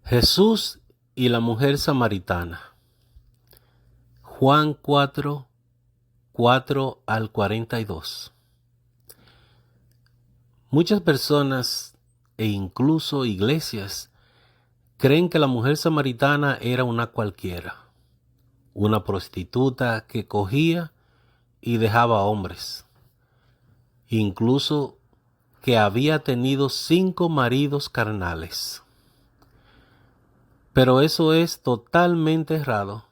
Jesús y la mujer samaritana. Juan 4, 4 al 42. Muchas personas e incluso iglesias creen que la mujer samaritana era una cualquiera, una prostituta que cogía y dejaba hombres, incluso que había tenido 5 maridos carnales. Pero eso es totalmente errado,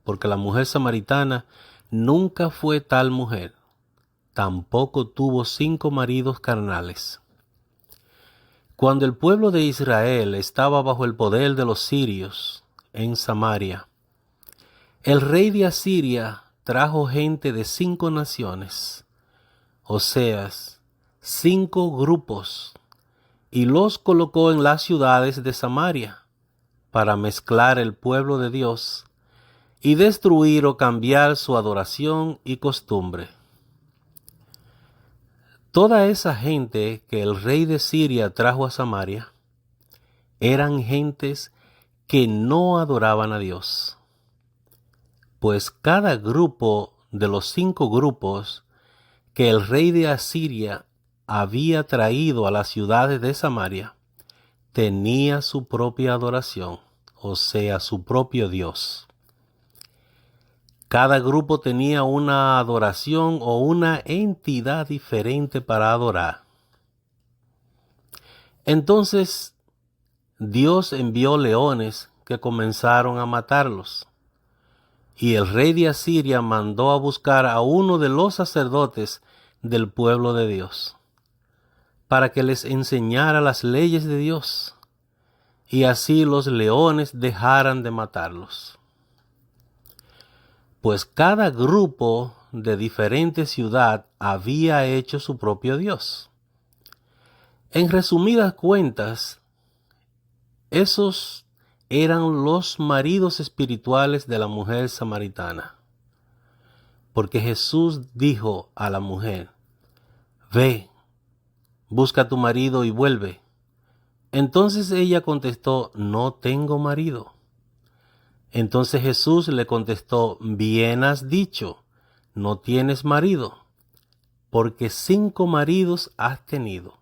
porque la mujer samaritana nunca fue tal mujer, tampoco tuvo 5 maridos carnales. Cuando el pueblo de Israel estaba bajo el poder de los sirios en Samaria, el rey de Asiria trajo gente de 5 naciones, o sea, 5 grupos, y los colocó en las ciudades de Samaria para mezclar el pueblo de Dios y destruir o cambiar su adoración y costumbre. Toda esa gente que el rey de Siria trajo a Samaria eran gentes que no adoraban a Dios, pues cada grupo de los 5 grupos que el rey de Asiria había traído a las ciudades de Samaria tenía su propia adoración, o sea, su propio Dios. Cada grupo tenía una adoración o una entidad diferente para adorar. Entonces, Dios envió leones que comenzaron a matarlos. Y el rey de Asiria mandó a buscar a uno de los sacerdotes del pueblo de Dios, para que les enseñara las leyes de Dios, y así los leones dejaran de matarlos. Pues cada grupo de diferente ciudad había hecho su propio Dios. En resumidas cuentas, esos eran los maridos espirituales de la mujer samaritana. Porque Jesús dijo a la mujer: ve, busca a tu marido y vuelve. Entonces ella contestó: no tengo marido. Entonces Jesús le contestó: bien has dicho, no tienes marido, porque 5 maridos has tenido.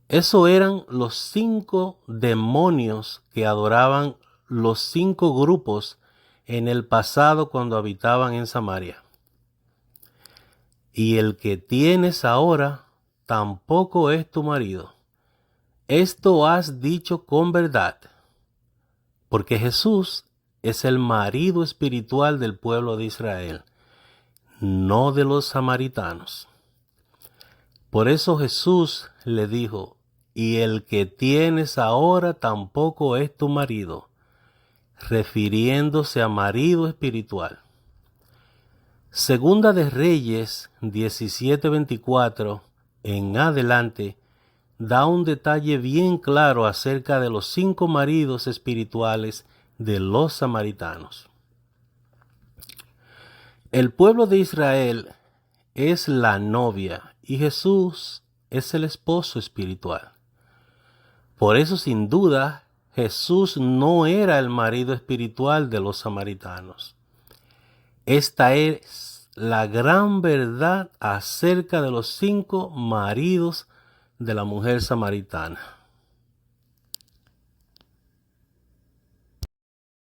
Eso eran los 5 demonios que adoraban los 5 grupos en el pasado cuando habitaban en Samaria. Y el que tienes ahora tampoco es tu marido. Esto has dicho con verdad, porque Jesús es el marido espiritual del pueblo de Israel, no de los samaritanos. Por eso Jesús le dijo: y el que tienes ahora tampoco es tu marido, refiriéndose a marido espiritual. Segunda de Reyes 17:24 en adelante da un detalle bien claro acerca de los 5 maridos espirituales de los samaritanos. El pueblo de Israel es la novia y Jesús es el esposo espiritual. Por eso, sin duda, Jesús no era el marido espiritual de los samaritanos. Esta es la gran verdad acerca de los 5 maridos de la mujer samaritana.